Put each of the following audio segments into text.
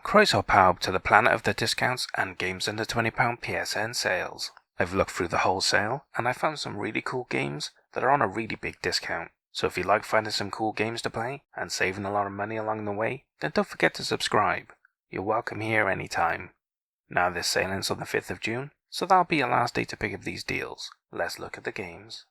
Croys or power to the planet of the discounts and games under £20 PSN sales. I've looked through the whole sale and I found some really cool games that are on a really big discount. So if you like finding some cool games to play and saving a lot of money along the way, then don't forget to subscribe. You're welcome here anytime. Now this sale ends on the 5th of June, so that'll be your last day to pick up these deals. Let's look at the games.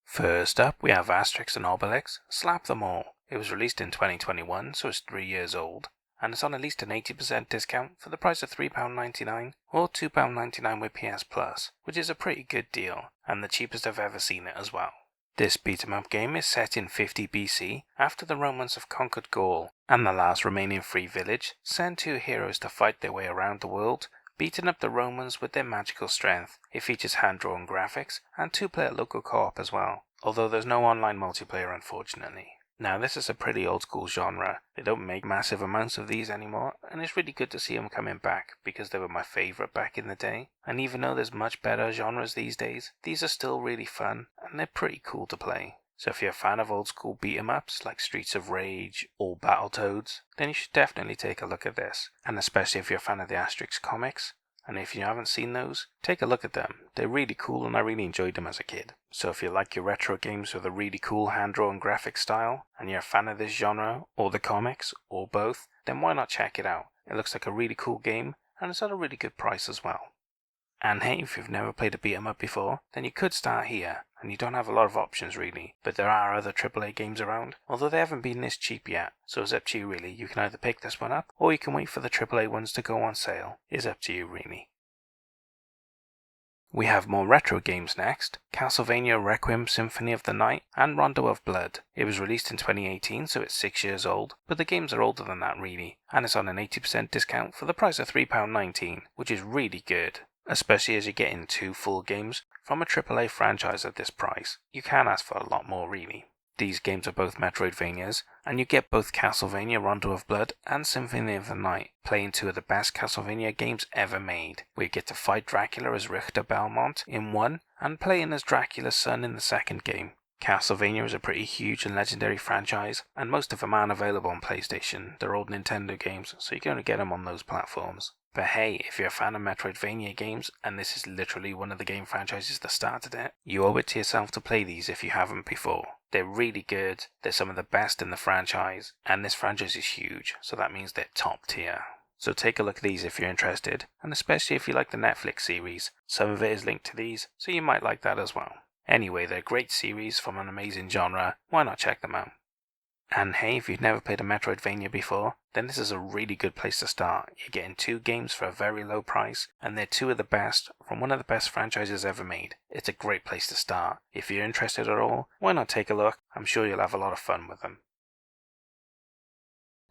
First up, we have Asterix and Obelix, Slap Them All. It was released in 2021, so it's 3 years old, and it's on at least an 80% discount for the price of £3.99 or £2.99 with PS Plus, which is a pretty good deal, and the cheapest I've ever seen it as well. This beat-em-up game is set in 50 BC, after the Romans have conquered Gaul, and the last remaining free village send two heroes to fight their way around the world, beating up the Romans with their magical strength. It features hand-drawn graphics and two-player local co-op as well, although there's no online multiplayer unfortunately. Now this is a pretty old school genre. They don't make massive amounts of these anymore, and it's really good to see them coming back because they were my favourite back in the day. And even though there's much better genres these days, these are still really fun and they're pretty cool to play. So if you're a fan of old school beat 'em ups like Streets of Rage or Battletoads, then you should definitely take a look at this. And especially if you're a fan of the Asterix comics, and if you haven't seen those, take a look at them. They're really cool and I really enjoyed them as a kid. So if you like your retro games with a really cool hand-drawn graphic style, and you're a fan of this genre, or the comics, or both, then why not check it out? It looks like a really cool game, and it's at a really good price as well. And hey, if you've never played a beat 'em up before, then you could start here, and you don't have a lot of options really, but there are other AAA games around, although they haven't been this cheap yet, so it's up to you really. You can either pick this one up, or you can wait for the AAA ones to go on sale. It's up to you really. We have more retro games next, Castlevania Requiem Symphony of the Night and Rondo of Blood. It was released in 2018, so it's 6 years old, but the games are older than that really, and it's on an 80% discount for the price of £3.19, which is really good. Especially as you're getting 2 full games from a AAA franchise at this price. You can ask for a lot more really. These games are both Metroidvanias, and you get both Castlevania Rondo of Blood and Symphony of the Night, playing 2 of the best Castlevania games ever made, where you get to fight Dracula as Richter Belmont in one, and playing as Dracula's son in the second game. Castlevania is a pretty huge and legendary franchise, and most of them aren't available on PlayStation. They're old Nintendo games, so you can only get them on those platforms. But hey, if you're a fan of Metroidvania games, and this is literally one of the game franchises that started it, you owe it to yourself to play these if you haven't before. They're really good, they're some of the best in the franchise, and this franchise is huge, so that means they're top tier. So take a look at these if you're interested, and especially if you like the Netflix series. Some of it is linked to these, so you might like that as well. Anyway, they're a great series from an amazing genre, why not check them out? And hey, if you've never played a Metroidvania before, then this is a really good place to start. You're getting 2 games for a very low price, and they're 2 of the best from one of the best franchises ever made. It's a great place to start. If you're interested at all, why not take a look? I'm sure you'll have a lot of fun with them.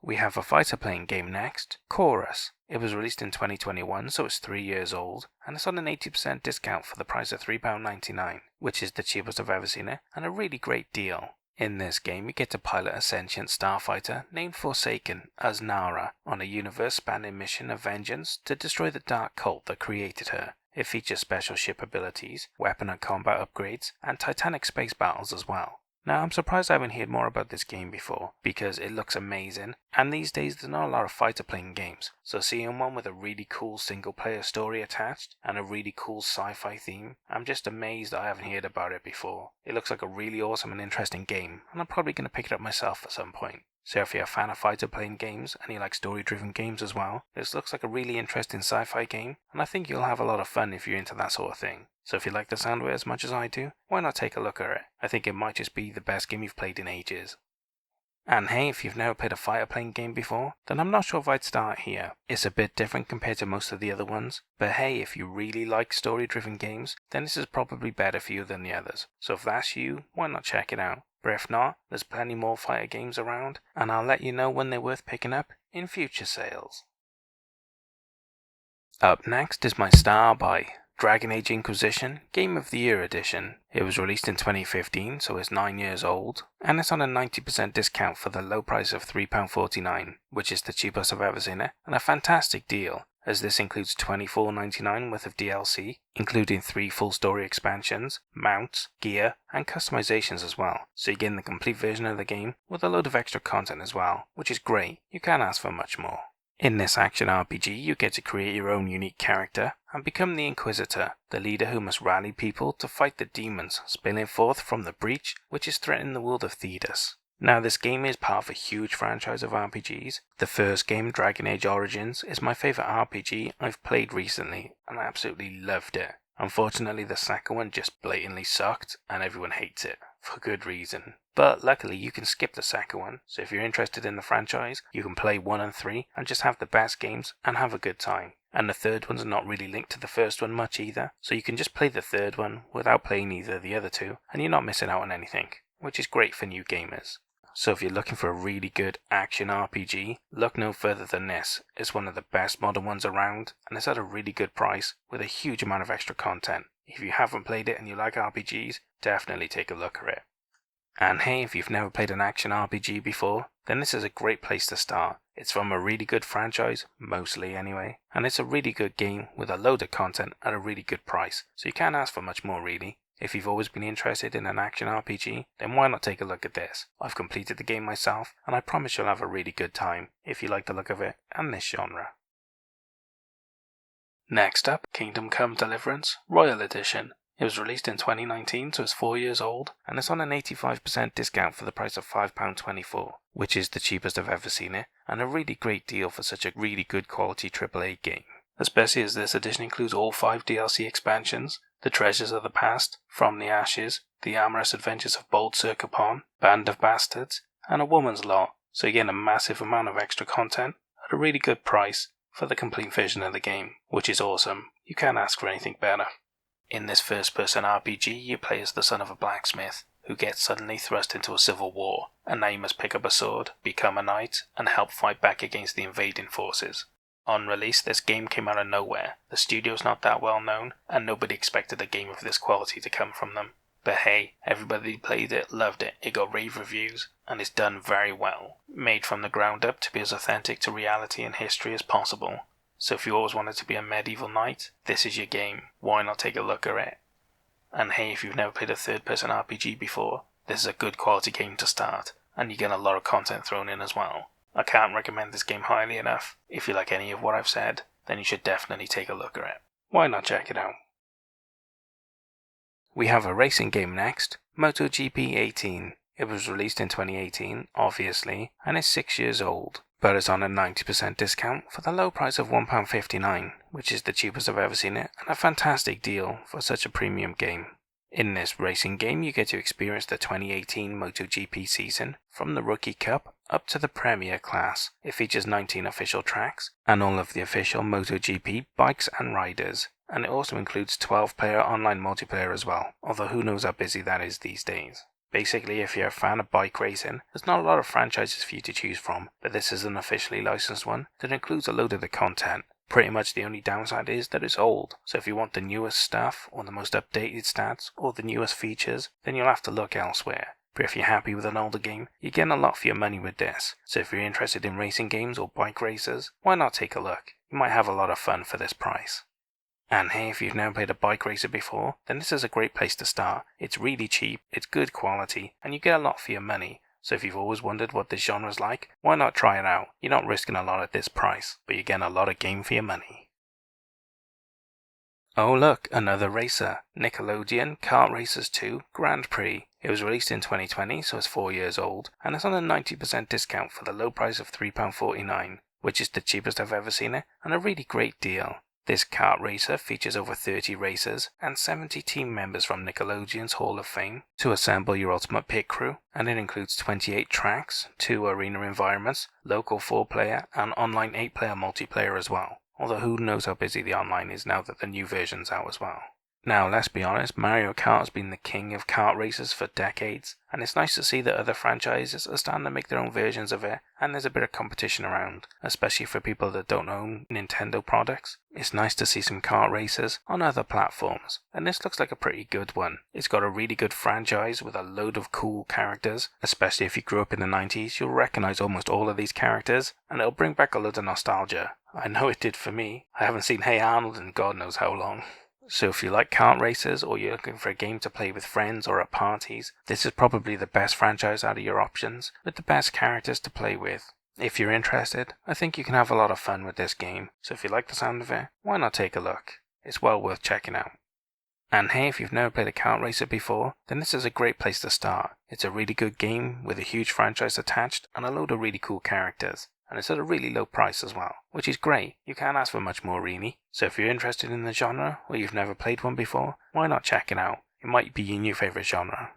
We have a fighter playing game next, Chorus. It was released in 2021, so it's 3 years old, and it's on an 80% discount for the price of £3.99, which is the cheapest I've ever seen it, and a really great deal. In this game, you get to pilot a sentient starfighter named Forsaken as Nara on a universe-spanning mission of vengeance to destroy the dark cult that created her. It features special ship abilities, weapon and combat upgrades, and titanic space battles as well. Now, I'm surprised I haven't heard more about this game before, because it looks amazing, and these days there's not a lot of fighter playing games, so seeing one with a really cool single player story attached, and a really cool sci-fi theme, I'm just amazed that I haven't heard about it before. It looks like a really awesome and interesting game, and I'm probably going to pick it up myself at some point. So if you're a fan of fighter playing games, and you like story driven games as well, this looks like a really interesting sci-fi game, and I think you'll have a lot of fun if you're into that sort of thing. So if you like the sound of it as much as I do, why not take a look at it? I think it might just be the best game you've played in ages. And hey, if you've never played a fighter playing game before, then I'm not sure if I'd start here. It's a bit different compared to most of the other ones, but hey, if you really like story driven games, then this is probably better for you than the others. So if that's you, why not check it out? But if not, there's plenty more fighter games around, and I'll let you know when they're worth picking up in future sales. Up next is my star by Dragon Age Inquisition Game of the Year Edition. It was released in 2015, so it's 9 years old, and it's on a 90% discount for the low price of £3.49, which is the cheapest I've ever seen it, and a fantastic deal. as this includes $24.99 worth of DLC, including 3 full story expansions, mounts, gear, and customizations as well, so you're getting the complete version of the game with a load of extra content as well, which is great. You can't ask for much more. In this action RPG, you get to create your own unique character and become the Inquisitor, the leader who must rally people to fight the demons spilling forth from the breach which is threatening the world of Thedas. Now, this game is part of a huge franchise of RPGs. The first game, Dragon Age Origins, is my favourite RPG I've played recently, and I absolutely loved it. Unfortunately, the second one just blatantly sucked, and everyone hates it, for good reason. But luckily, you can skip the second one, so if you're interested in the franchise, you can play 1 and 3 and just have the best games and have a good time. And the third one's not really linked to the first one much either, so you can just play the third one without playing either of the other two, and you're not missing out on anything, which is great for new gamers. So if you're looking for a really good action RPG, look no further than this. It's one of the best modern ones around, and it's at a really good price with a huge amount of extra content. If you haven't played it and you like RPGs, definitely take a look at it. And hey, if you've never played an action RPG before, then this is a great place to start. It's from a really good franchise, mostly anyway, and it's a really good game with a load of content at a really good price, so you can't ask for much more really. If you've always been interested in an action RPG, then why not take a look at this? I've completed the game myself, and I promise you'll have a really good time if you like the look of it and this genre. Next up, Kingdom Come Deliverance Royal Edition. It was released in 2019, so it's 4 years old, and it's on an 85% discount for the price of £5.24, which is the cheapest I've ever seen it, and a really great deal for such a really good quality AAA game. Especially as this edition includes all 5 DLC expansions, The Treasures of the Past, From the Ashes, The Amorous Adventures of Bold Sir Capon, Band of Bastards, and A Woman's Law, so you get a massive amount of extra content at a really good price for the complete version of the game, which is awesome. You can't ask for anything better. In this first-person RPG, you play as the son of a blacksmith, who gets suddenly thrust into a civil war, and now you must pick up a sword, become a knight, and help fight back against the invading forces. On release, this game came out of nowhere. The studio's not that well known, and nobody expected a game of this quality to come from them. But hey, everybody who played it loved it. It got rave reviews, and it's done very well. Made from the ground up to be as authentic to reality and history as possible. So if you always wanted to be a medieval knight, this is your game. Why not take a look at it? And hey, if you've never played a third-person RPG before, this is a good quality game to start, and you get a lot of content thrown in as well. I can't recommend this game highly enough. If you like any of what I've said, then you should definitely take a look at it. Why not check it out? We have a racing game next, MotoGP 18. It was released in 2018, obviously, and is 6 years old, but it's on a 90% discount for the low price of £1.59, which is the cheapest I've ever seen it, and a fantastic deal for such a premium game. In this racing game, you get to experience the 2018 MotoGP season, from the Rookie Cup up to the Premier class. It features 19 official tracks, and all of the official MotoGP bikes and riders, and it also includes 12-player online multiplayer as well, although who knows how busy that is these days. Basically, if you're a fan of bike racing, there's not a lot of franchises for you to choose from, but this is an officially licensed one that includes a load of the content. Pretty much the only downside is that it's old, so if you want the newest stuff, or the most updated stats, or the newest features, then you'll have to look elsewhere. But if you're happy with an older game, you're getting a lot for your money with this, so if you're interested in racing games or bike racers, why not take a look? You might have a lot of fun for this price. And hey, if you've never played a bike racer before, then this is a great place to start. It's really cheap, it's good quality, and you get a lot for your money. So if you've always wondered what this genre's like, why not try it out? You're not risking a lot at this price, but you're getting a lot of game for your money. Oh look, another racer. Nickelodeon Kart Racers 2 Grand Prix. It was released in 2020, so it's 4 years old, and it's on a 90% discount for the low price of £3.49, which is the cheapest I've ever seen it, and a really great deal. This kart racer features over 30 racers and 70 team members from Nickelodeon's Hall of Fame to assemble your ultimate pit crew, and it includes 28 tracks, 2 arena environments, local 4-player and online 8-player multiplayer as well, although who knows how busy the online is now that the new version's out as well. Now, let's be honest, Mario Kart has been the king of kart races for decades, and it's nice to see that other franchises are starting to make their own versions of it, and there's a bit of competition around, especially for people that don't own Nintendo products. It's nice to see some kart races on other platforms, and this looks like a pretty good one. It's got a really good franchise with a load of cool characters, especially if you grew up in the 90s, you'll recognize almost all of these characters, and it'll bring back a load of nostalgia. I know it did for me. I haven't seen Hey Arnold in God knows how long. So if you like kart races or you're looking for a game to play with friends or at parties, this is probably the best franchise out of your options, with the best characters to play with. If you're interested, I think you can have a lot of fun with this game, so if you like the sound of it, why not take a look? It's well worth checking out. And hey, if you've never played a kart racer before, then this is a great place to start. It's a really good game with a huge franchise attached and a load of really cool characters. And it's at a really low price as well, which is great. You can't ask for much more really. So if you're interested in the genre, or you've never played one before, why not check it out? It might be your new favourite genre.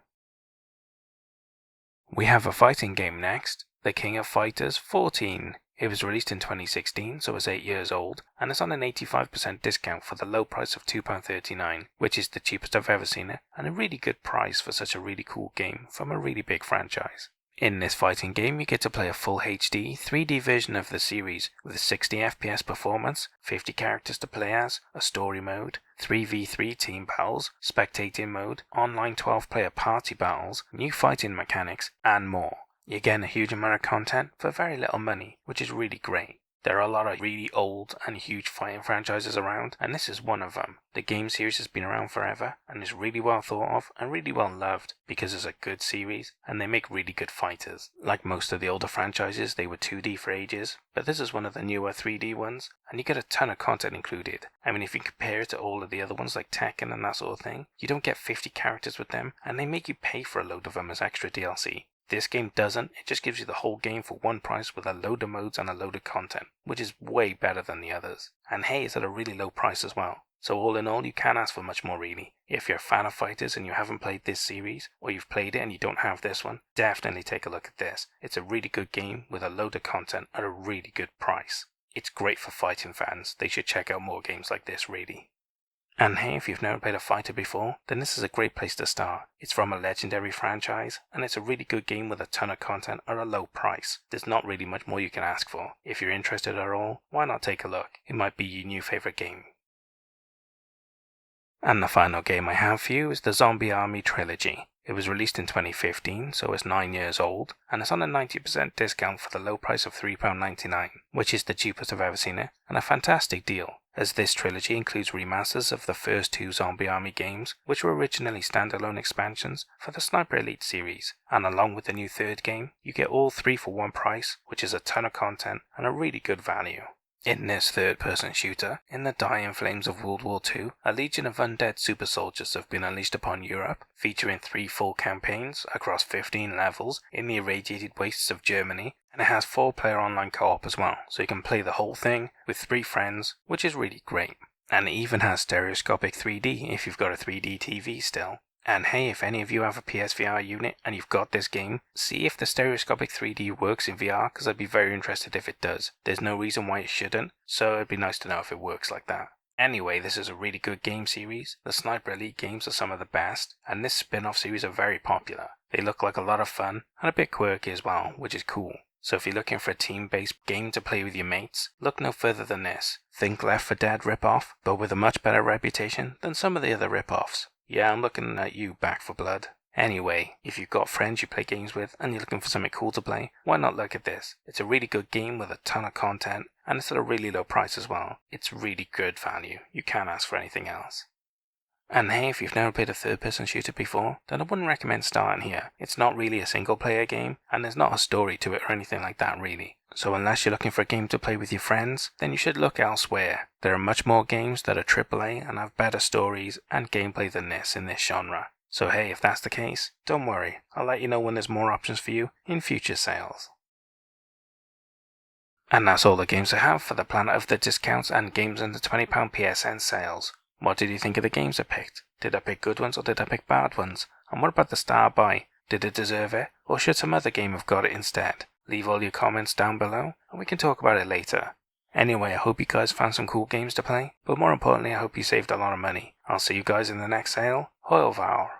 We have a fighting game next, The King of Fighters 14. It was released in 2016, so it's 8 years old, and it's on an 85% discount for the low price of £2.39, which is the cheapest I've ever seen it, and a really good price for such a really cool game from a really big franchise. In this fighting game, you get to play a full HD, 3D version of the series with 60 FPS performance, 50 characters to play as, a story mode, 3v3 team battles, spectating mode, online 12-player party battles, new fighting mechanics, and more. You're getting a huge amount of content for very little money, which is really great. There are a lot of really old and huge fighting franchises around, and this is one of them. The game series has been around forever, and is really well thought of and really well loved because it's a good series, and they make really good fighters. Like most of the older franchises, they were 2D for ages, but this is one of the newer 3D ones, and you get a ton of content included. I mean, if you compare it to all of the other ones like Tekken and that sort of thing, you don't get 50 characters with them, and they make you pay for a load of them as extra DLC. This game doesn't, it just gives you the whole game for one price with a load of modes and a load of content, which is way better than the others. And hey, it's at a really low price as well. So all in all, you can't ask for much more really. If you're a fan of fighters and you haven't played this series, or you've played it and you don't have this one, definitely take a look at this. It's a really good game with a load of content at a really good price. It's great for fighting fans, they should check out more games like this really. And hey, if you've never played a fighter before, then this is a great place to start. It's from a legendary franchise, and it's a really good game with a ton of content at a low price. There's not really much more you can ask for. If you're interested at all, why not take a look? It might be your new favourite game. And the final game I have for you is the Zombie Army Trilogy. It was released in 2015, so it's 9 years old, and it's on a 90% discount for the low price of £3.99, which is the cheapest I've ever seen it, and a fantastic deal, as this trilogy includes remasters of the first 2 Zombie Army games, which were originally standalone expansions for the Sniper Elite series, and along with the new 3rd game, you get all 3 for one price, which is a ton of content and a really good value. In this third-person shooter, in the dying flames of World War II, a legion of undead super soldiers have been unleashed upon Europe, featuring 3 full campaigns across 15 levels in the irradiated wastes of Germany, and it has 4-player online co-op as well, so you can play the whole thing with 3 friends, which is really great. And it even has stereoscopic 3D if you've got a 3D TV still. And hey, if any of you have a PSVR unit and you've got this game, see if the stereoscopic 3D works in VR, because I'd be very interested if it does. There's no reason why it shouldn't, so it'd be nice to know if it works like that. Anyway, this is a really good game series. The Sniper Elite games are some of the best, and this spin-off series are very popular. They look like a lot of fun, and a bit quirky as well, which is cool. So if you're looking for a team-based game to play with your mates, look no further than this. Think Left 4 Dead rip-off, but with a much better reputation than some of the other rip-offs. Yeah, I'm looking at you, Back 4 Blood. Anyway, if you've got friends you play games with and you're looking for something cool to play, why not look at this? It's a really good game with a ton of content, and it's at a really low price as well. It's really good value. You can't ask for anything else. And hey, if you've never played a third-person shooter before, then I wouldn't recommend starting here. It's not really a single-player game, and there's not a story to it or anything like that really. So unless you're looking for a game to play with your friends, then you should look elsewhere. There are much more games that are AAA and have better stories and gameplay than this in this genre. So hey, if that's the case, don't worry, I'll let you know when there's more options for you in future sales. And that's all the games I have for the Planet of the Discounts and Games Under £20 PSN sales. What did you think of the games I picked? Did I pick good ones or did I pick bad ones? And what about the star buy? Did it deserve it, or should some other game have got it instead? Leave all your comments down below and we can talk about it later. Anyway, I hope you guys found some cool games to play, but more importantly I hope you saved a lot of money. I'll see you guys in the next sale. Au revoir.